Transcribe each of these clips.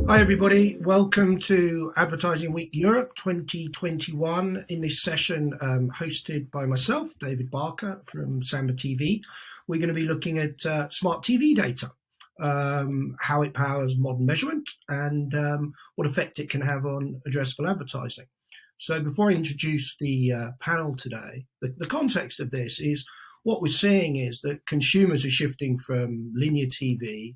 Hi everybody, welcome to Advertising Week Europe 2021. In this session hosted by myself, David Barker from Samba TV, we're going to be looking at smart TV data, how it powers modern measurement and what effect it can have on addressable advertising. So before I introduce the panel today, the context of this is what we're seeing is that consumers are shifting from linear TV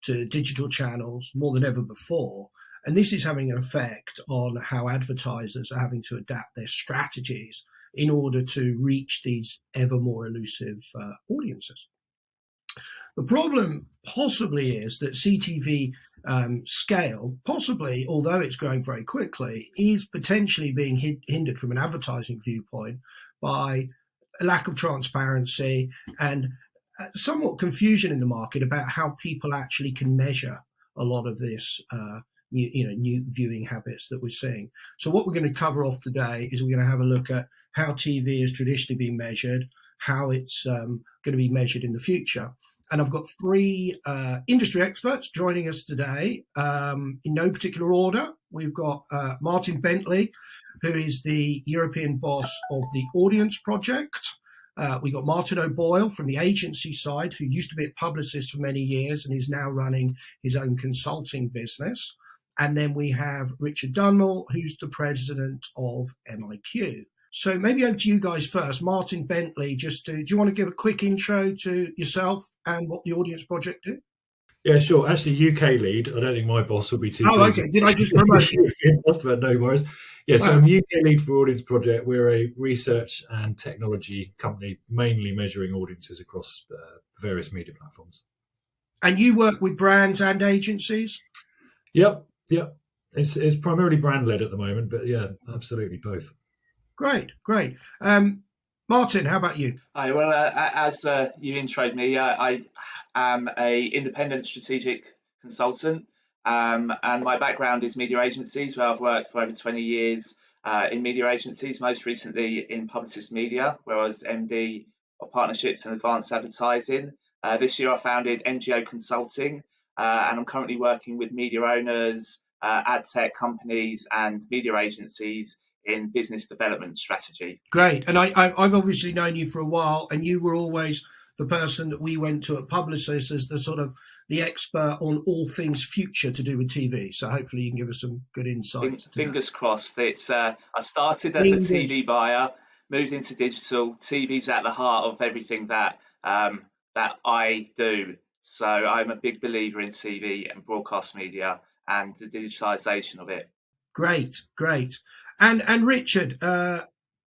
to digital channels more than ever before. And this is having an effect on how advertisers are having to adapt their strategies in order to reach these ever more elusive audiences. The problem possibly is that CTV scale, possibly, although it's growing very quickly, is potentially being hindered from an advertising viewpoint by a lack of transparency and somewhat confusion in the market about how people actually can measure a lot of this new viewing habits that we're seeing. So what we're going to cover off today is we're going to have a look at how TV has traditionally been measured, how it's going to be measured in the future. And I've got three industry experts joining us today in no particular order. We've got Martin Bentley, who is the European boss of the AudienceProject. We got Martin O'Boyle from the agency side, who used to be a publicist for many years and is now running his own consulting business. And then we have Richard Dunmore, who's the president of MediaIQ. So maybe over to you guys first. Martin Bentley, do you want to give a quick intro to yourself and what the AudienceProject do? Yeah, sure. Actually, UK lead. I don't think my boss will be too busy. Okay. Did I just promote you? But no worries. Yeah, so I'm UK lead for AudienceProject. We're a research and technology company, mainly measuring audiences across various media platforms. And you work with brands and agencies? Yep. It's primarily brand led at the moment, but yeah, absolutely both. Great. Martin, how about you? Hi. Well, as you introed me, I am a independent strategic consultant. And my background is media agencies, where I've worked for over 20 years in media agencies, most recently in Publicis Media, where I was MD of Partnerships and Advanced Advertising. This year I founded MGO Consulting, and I'm currently working with media owners, ad tech companies and media agencies in business development strategy. Great. And I've obviously known you for a while, and you were always the person that we went to at Publicis as the sort of the expert on all things future to do with TV. So hopefully you can give us some good insights. Fingers crossed. It's I started as a TV buyer, moved into digital. TV's at the heart of everything that I do. So I'm a big believer in TV and broadcast media and the digitalization of it. Great. And Richard,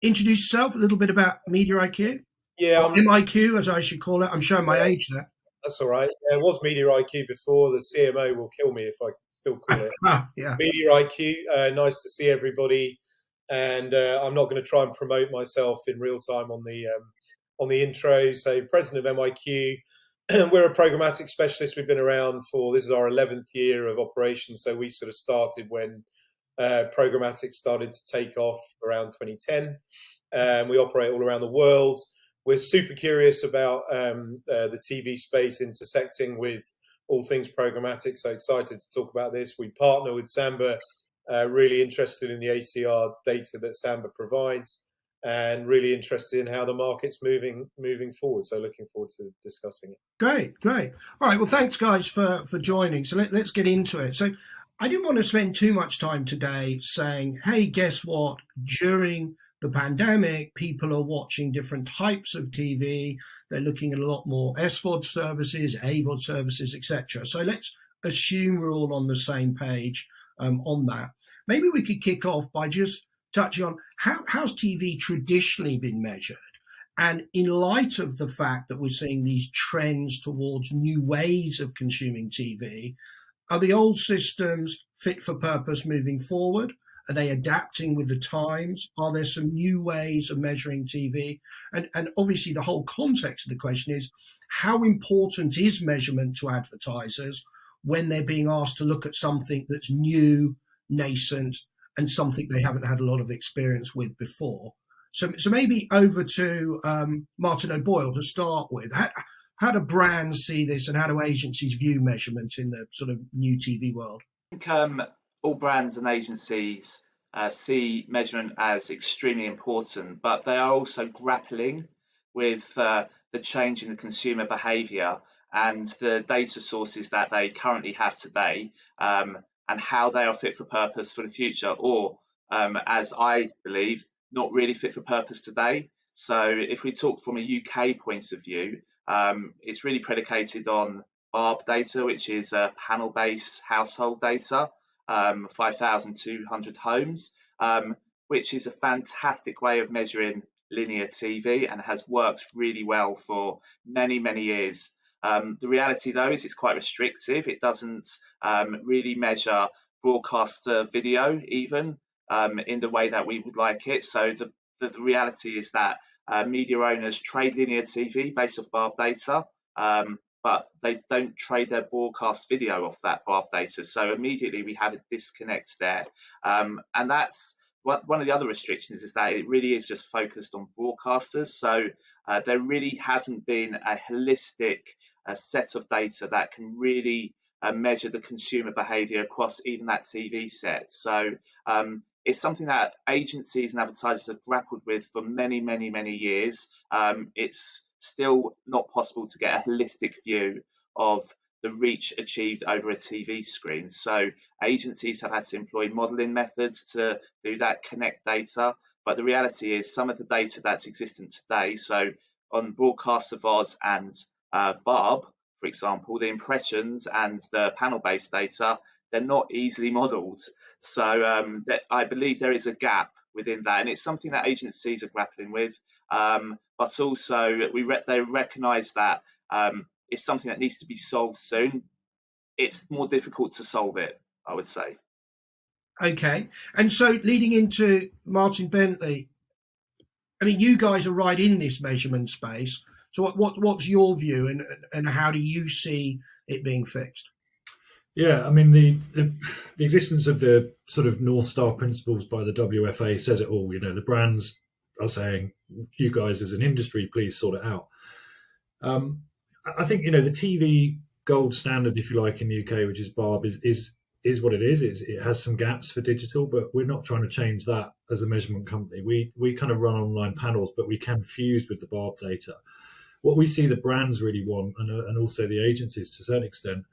introduce yourself a little bit about MediaIQ. Yeah, MIQ, as I should call it. I'm showing my age there. That's all right. It was MediaIQ before. The CMO will kill me if I still call it. Yeah. MediaIQ. Nice to see everybody. And I'm not going to try and promote myself in real time on the intro. So, president of MIQ. We're a programmatic specialist. We've been around this is our 11th year of operation. So we sort of started when programmatic started to take off around 2010. We operate all around the world. We're super curious about the TV space intersecting with all things programmatic. So excited to talk about this. We partner with Samba, really interested in the ACR data that Samba provides, and really interested in how the market's moving forward. So looking forward to discussing it. Great. All right. Well, thanks guys for joining. So let's get into it. So I didn't want to spend too much time today saying, hey, guess what? During the pandemic, people are watching different types of TV. They're looking at a lot more SVOD services, AVOD services, etc. So let's assume we're all on the same page on that. Maybe we could kick off by just touching on how's TV traditionally been measured? And in light of the fact that we're seeing these trends towards new ways of consuming TV, are the old systems fit for purpose moving forward? Are they adapting with the times? Are there some new ways of measuring TV? And obviously the whole context of the question is, how important is measurement to advertisers when they're being asked to look at something that's new, nascent, and something they haven't had a lot of experience with before? So maybe over to Martin O'Boyle to start with. how do brands see this, and how do agencies view measurement in the sort of new TV world? I think all brands and agencies see measurement as extremely important, but they are also grappling with the change in the consumer behaviour and the data sources that they currently have today, and how they are fit for purpose for the future, or as I believe, not really fit for purpose today. So if we talk from a UK point of view, it's really predicated on BARB data, which is panel-based household data, 5,200 homes, which is a fantastic way of measuring linear TV and has worked really well for many, many years. The reality, though, is it's quite restrictive. It doesn't really measure broadcast video even in the way that we would like it. So the reality is that media owners trade linear TV based off BARB data, but they don't trade their broadcast video off that BARB data. So immediately we have a disconnect there. And that's one of the other restrictions, is that it really is just focused on broadcasters. So there really hasn't been a holistic set of data that can really measure the consumer behavior across even that TV set. So it's something that agencies and advertisers have grappled with for many, many, many years. It's still not possible to get a holistic view of the reach achieved over a TV screen. So agencies have had to employ modeling methods to do that, connect data. But the reality is some of the data that's existent today, so on broadcast of VOD and BARB, for example, the impressions and the panel-based data, they're not easily modelled. So I believe there is a gap within that, and it's something that agencies are grappling with. But also they recognise that it's something that needs to be solved soon. It's more difficult to solve it, I would say. Okay, and so leading into Martin Bentley, I mean, you guys are right in this measurement space. So what's your view, and how do you see it being fixed? Yeah, I mean, the existence of the sort of North Star principles by the WFA says it all. You know, the brands are saying, you guys as an industry, please sort it out. I think, you know, the TV gold standard, if you like, in the UK, which is BARB, is what it is. It has some gaps for digital, but we're not trying to change that as a measurement company. We kind of run online panels, but we can fuse with the BARB data. What we see the brands really want, and also the agencies to a certain extent,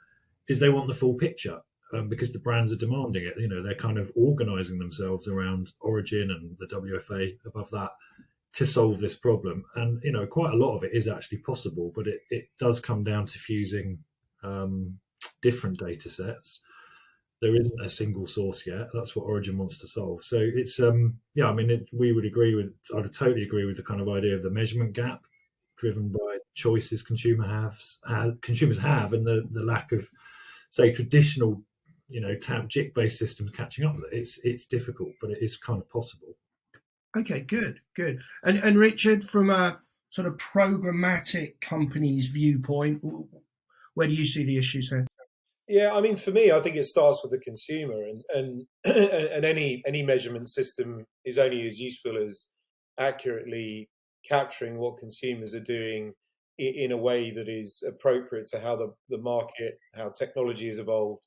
is they want the full picture, because the brands are demanding it. You know, they're kind of organising themselves around Origin and the WFA above that to solve this problem. And, you know, quite a lot of it is actually possible, but it does come down to fusing different data sets. There isn't a single source yet. That's what Origin wants to solve. So it's, yeah, I mean, I would totally agree with the kind of idea of the measurement gap driven by choices consumers have, and the lack of, say, traditional, you know, JIC-based systems catching up with it. It's difficult, but it is kind of possible. Okay, good. And Richard, from a sort of programmatic company's viewpoint, where do you see the issues here? Yeah, I mean, for me, I think it starts with the consumer, and any measurement system is only as useful as accurately capturing what consumers are doing in a way that is appropriate to how the market, how technology has evolved,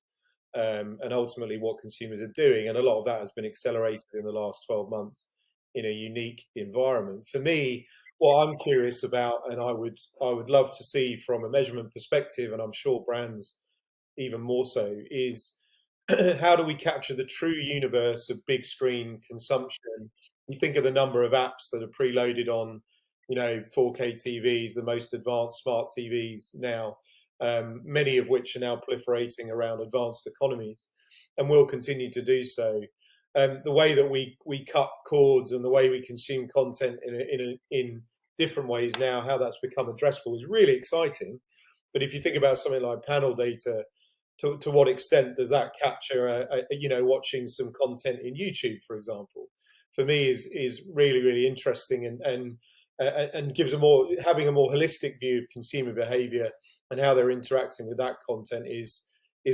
and ultimately what consumers are doing. And a lot of that has been accelerated in the last 12 months in a unique environment. For me, what I'm curious about, and I would love to see from a measurement perspective, and I'm sure brands even more so, is how do we capture the true universe of big screen consumption? You think of the number of apps that are preloaded on, you know, 4K TVs, the most advanced smart TVs now, many of which are now proliferating around advanced economies, and will continue to do so. The way that we cut cords and the way we consume content in different ways now, how that's become addressable is really exciting. But if you think about something like panel data, to what extent does that capture, you know, watching some content in YouTube, for example, for me is really, really interesting, and gives having a more holistic view of consumer behaviour and how they're interacting with that content is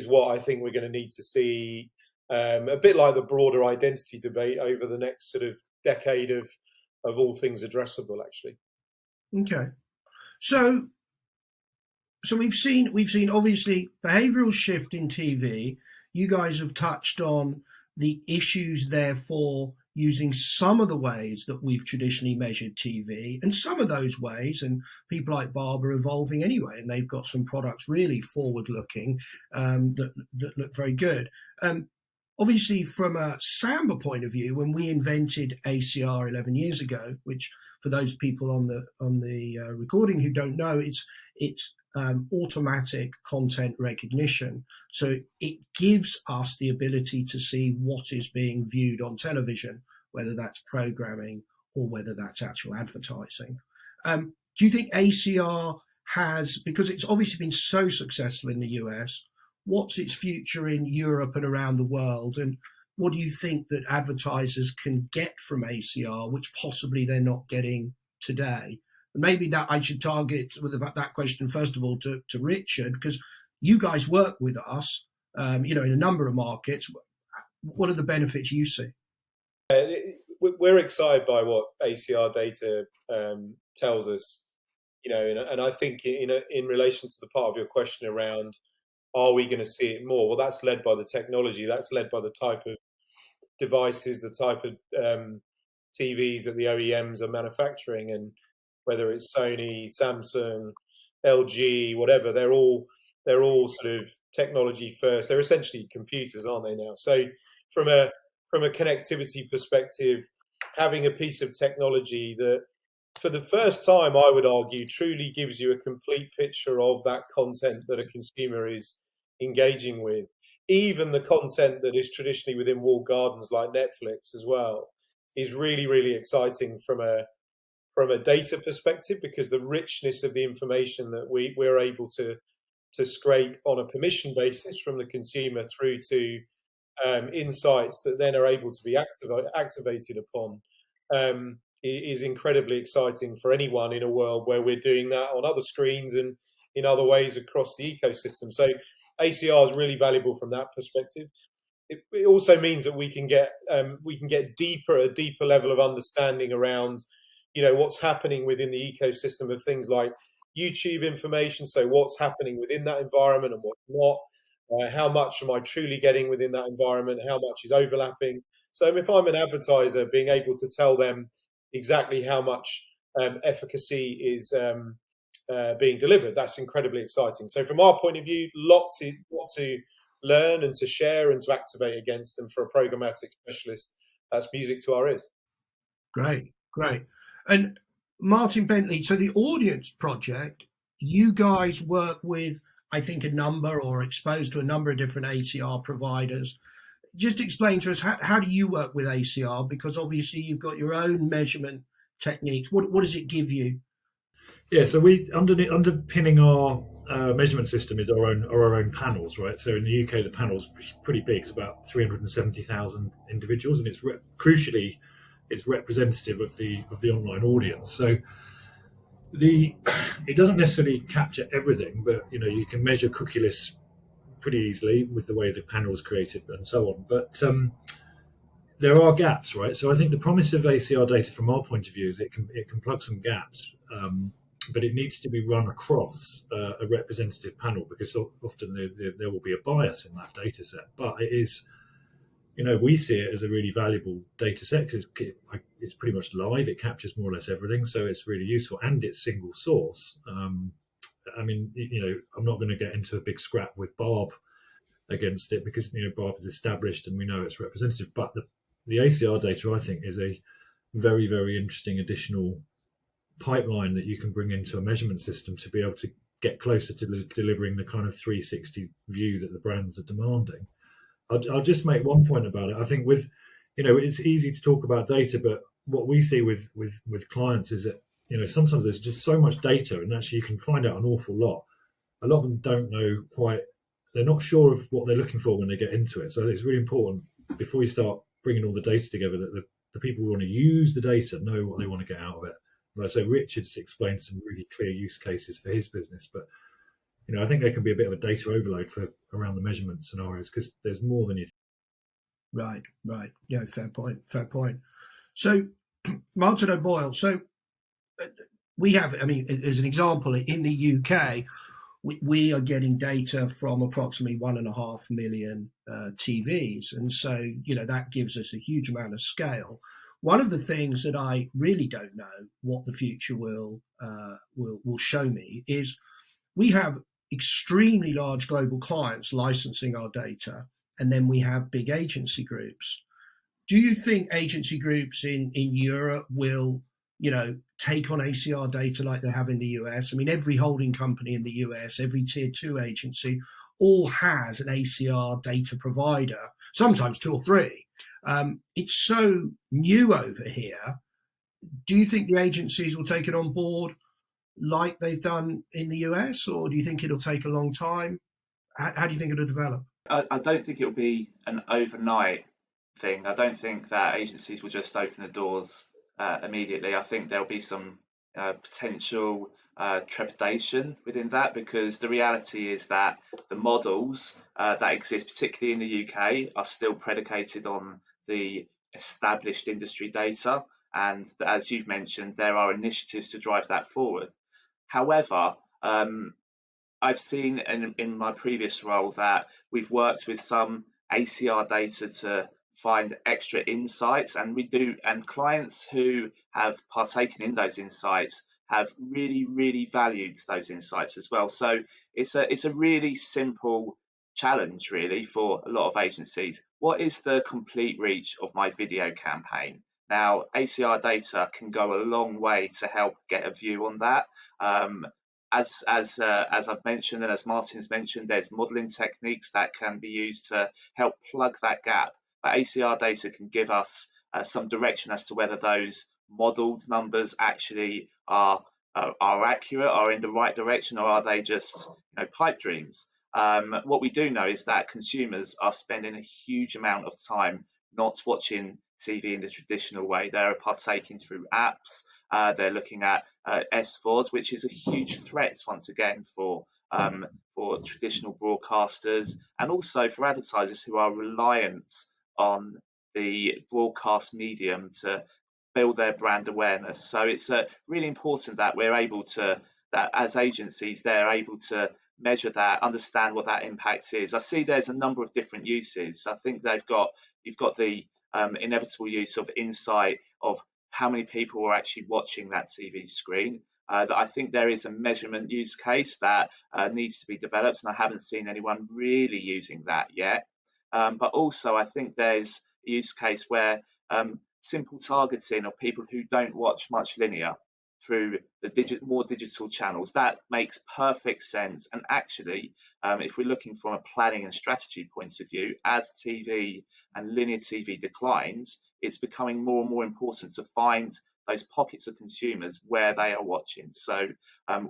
what I think we're going to need to see, a bit like the broader identity debate over the next sort of decade of all things addressable, actually. Okay, so so we've seen obviously behavioural shift in TV. You guys have touched on the issues, therefore, using some of the ways that we've traditionally measured TV, and some of those ways, and people like Barb are evolving anyway, and they've got some products really forward-looking that look very good. Obviously, from a Samba point of view, when we invented ACR 11 years ago, which for those people on the recording who don't know, it's automatic content recognition. So it gives us the ability to see what is being viewed on television, whether that's programming or whether that's actual advertising. Do you think ACR has, because it's obviously been so successful in the US, what's its future in Europe and around the world? And what do you think that advertisers can get from ACR, which possibly they're not getting today? Maybe that I should target with that question first of all to Richard, because you guys work with us, in a number of markets. What are the benefits you see? We're excited by what ACR data tells us, and I think in relation to the part of your question around, are we going to see it more? Well, that's led by the technology. That's led by the type of devices, the type of TVs that the OEMs are manufacturing, and whether it's Sony, Samsung, LG, whatever, they're all sort of technology first. They're essentially computers, aren't they now? So from a connectivity perspective, having a piece of technology that, for the first time, I would argue, truly gives you a complete picture of that content that a consumer is engaging with, even the content that is traditionally within walled gardens like Netflix as well, is really, really exciting from a data perspective, because the richness of the information that we're able to scrape on a permission basis from the consumer through to insights that then are able to be activated upon is incredibly exciting for anyone in a world where we're doing that on other screens and in other ways across the ecosystem. So ACR is really valuable from that perspective. It also means that we can get a deeper level of understanding around what's happening within the ecosystem of things like YouTube information. So what's happening within that environment and what's not. How much am I truly getting within that environment? How much is overlapping? So if I'm an advertiser, being able to tell them exactly how much efficacy is being delivered, that's incredibly exciting. So from our point of view, lot to learn and to share and to activate against. And for a programmatic specialist, that's music to our ears. Great. And Martin Bentley, so the AudienceProject, you guys work with, I think, a number or exposed to a number of different ACR providers. Just explain to us, how do you work with ACR? Because obviously you've got your own measurement techniques. What does it give you? Yeah, so we underpinning our measurement system is our own panels, right? So in the UK, the panel's pretty big. It's about 370,000 individuals, and it's crucially it's representative of the online audience. So it doesn't necessarily capture everything, but you can measure cookieless pretty easily with the way the panel is created and so on. But there are gaps, right? So I think the promise of ACR data from our point of view is it can plug some gaps, but it needs to be run across a representative panel, because often there will be a bias in that data set. But it is, we see it as a really valuable data set because it's pretty much live. It captures more or less everything, so it's really useful, and it's single source. I'm not going to get into a big scrap with Barb against it, because Barb is established and we know it's representative. But the ACR data, I think, is a very, very interesting additional pipeline that you can bring into a measurement system to be able to get closer to delivering the kind of 360 view that the brands are demanding. I'll just make one point about it. I think it's easy to talk about data, but what we see with clients is that sometimes there's just so much data, and actually you can find out an awful lot. A lot of them don't know quite, they're not sure of what they're looking for when they get into it. So it's really important, before you start bringing all the data together, that the people who want to use the data know what they want to get out of it. And so Richard's explained some really clear use cases for his business, but I think there can be a bit of a data overload around the measurement scenarios, because there's more than you think. Right. Yeah, fair point. So, Martin O'Boyle, so we have, as an example, in the UK, we are getting data from approximately 1.5 million TVs, and so that gives us a huge amount of scale. One of the things that I really don't know what the future will show me is we have extremely large global clients licensing our data, and then we have big agency groups. Do you think agency groups in Europe will, take on ACR data like they have in the US? I mean, every holding company in the US, every tier 2 agency, all has an ACR data provider, sometimes 2 or 3. It's so new over here. Do you think the agencies will take it on board like they've done in the US, or do you think it'll take a long time? How do you think it'll develop? I don't think it'll be an overnight thing. I don't think that agencies will just open the doors immediately. I think there'll be some potential trepidation within that, because the reality is that the models that exist, particularly in the UK, are still predicated on the established industry data. And as you've mentioned, there are initiatives to drive that forward. However, I've seen in my previous role that we've worked with some ACR data to find extra insights, and clients who have partaken in those insights have really, really valued those insights as well. So it's a really simple challenge, really, for a lot of agencies. What is the complete reach of my video campaign? Now, ACR data can go a long way to help get a view on that. As I've mentioned, and as Martin's mentioned, there's modelling techniques that can be used to help plug that gap. But ACR data can give us some direction as to whether those modelled numbers actually are accurate, are in the right direction, or are they just pipe dreams. What we do know is that consumers are spending a huge amount of time not watching TV in the traditional way. They're partaking through apps. They're looking at SVOD, which is a huge threat once again for traditional broadcasters, and also for advertisers who are reliant on the broadcast medium to build their brand awareness. So it's really important that we're able to, that as agencies, they're able to measure that, understand what that impact is. I see there's a number of different uses. I think you've got the inevitable use of insight of how many people are actually watching that TV screen. That I think there is a measurement use case that needs to be developed, and I haven't seen anyone really using that yet. But also, I think there's a use case where simple targeting of people who don't watch much linear through the more digital channels, that makes perfect sense. And actually, if we're looking from a planning and strategy point of view, as TV and linear TV declines, it's becoming more and more important to find those pockets of consumers where they are watching. So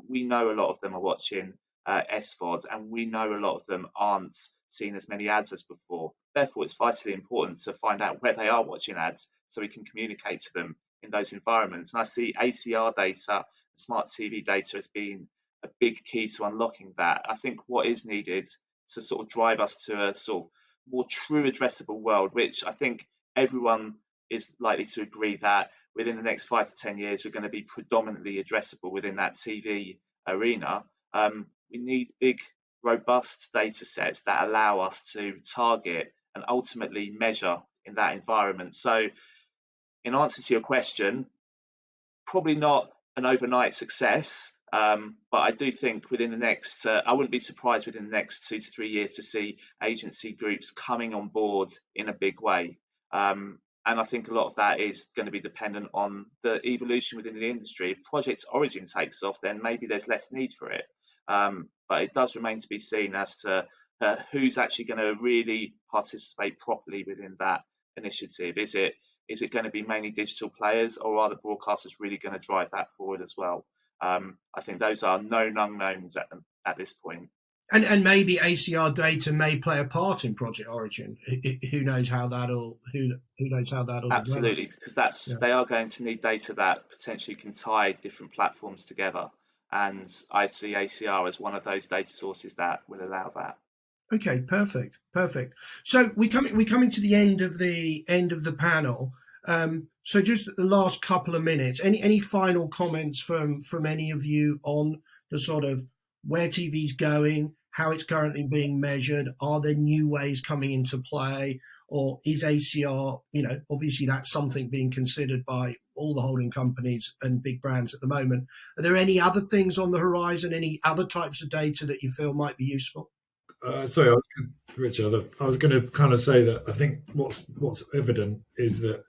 we know a lot of them are watching SVOD, and we know a lot of them aren't seeing as many ads as before. Therefore, it's vitally important to find out where they are watching ads so we can communicate to them in those environments. And I see ACR data, smart TV data, as being a big key to unlocking that. I think what is needed to sort of drive us to a sort of more true addressable world, which I think everyone is likely to agree that within the next 5 to 10 years, we're going to be predominantly addressable within that TV arena. We need big, robust data sets that allow us to target and ultimately measure in that environment. So in answer to your question, probably not an overnight success, but I do think within the next, I wouldn't be surprised within the next 2 to 3 years to see agency groups coming on board in a big way. And I think a lot of that is going to be dependent on the evolution within the industry. If Project Origin takes off, then maybe there's less need for it. But it does remain to be seen as to who's actually going to really participate properly within that initiative. Is it going to be mainly digital players, or are the broadcasters really going to drive that forward as well? I think those are known unknowns at this point. And maybe ACR data may play a part in Project Origin. Who knows how that'll absolutely develop. Because they are going to need data that potentially can tie different platforms together, and I see ACR as one of those data sources that will allow that. Okay, perfect. So we coming to the end of the panel. So just the last couple of minutes. Any final comments from any of you on the sort of where TV's going, how it's currently being measured, are there new ways coming into play, or is ACR, obviously that's something being considered by all the holding companies and big brands at the moment. Are there any other things on the horizon, any other types of data that you feel might be useful? Sorry, Richard, I was going to kind of say that I think what's evident is that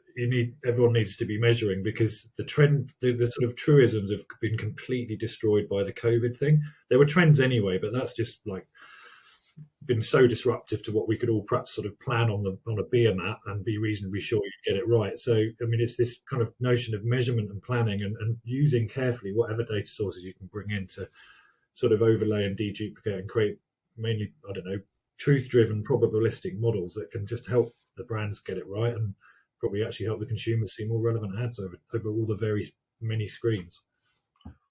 everyone needs to be measuring, because the trend, the sort of truisms have been completely destroyed by the COVID thing. There were trends anyway, but that's just like been so disruptive to what we could all perhaps sort of plan on a beer mat and be reasonably sure you get it right. So, I mean, it's this kind of notion of measurement and planning and using carefully whatever data sources you can bring in to sort of overlay and deduplicate and create mainly, I don't know, truth-driven probabilistic models that can just help the brands get it right and probably actually help the consumers see more relevant ads over all the very many screens.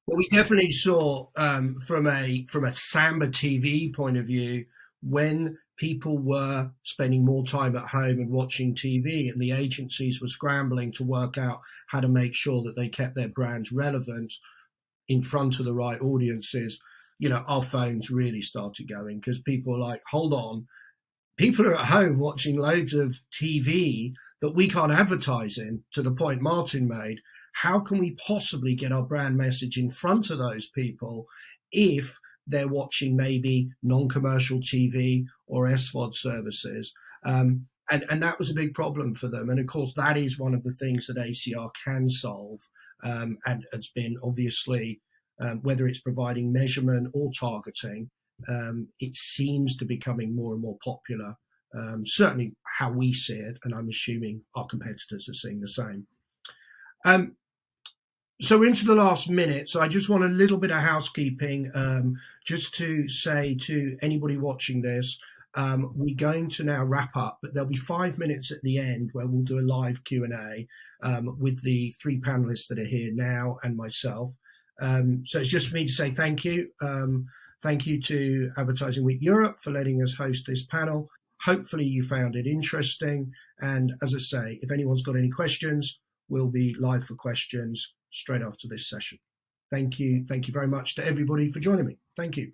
Well, we definitely saw from a Samba TV point of view, when people were spending more time at home and watching TV, and the agencies were scrambling to work out how to make sure that they kept their brands relevant in front of the right audiences, our phones really started going, because people are like, hold on, people are at home watching loads of TV that we can't advertise in, to the point Martin made. How can we possibly get our brand message in front of those people if they're watching maybe non-commercial TV or SVOD services? And that was a big problem for them. And of course, that is one of the things that ACR can solve, and has been obviously, whether it's providing measurement or targeting, it seems to be becoming more and more popular. Certainly how we see it, and I'm assuming our competitors are seeing the same. So we're into the last minute, so I just want a little bit of housekeeping, just to say to anybody watching this, we're going to now wrap up, but there'll be 5 minutes at the end where we'll do a live Q&A with the three panelists that are here now and myself. So it's just for me to say thank you. Thank you to Advertising Week Europe for letting us host this panel. Hopefully you found it interesting. And as I say, if anyone's got any questions, we'll be live for questions straight after this session. Thank you. Thank you very much to everybody for joining me. Thank you.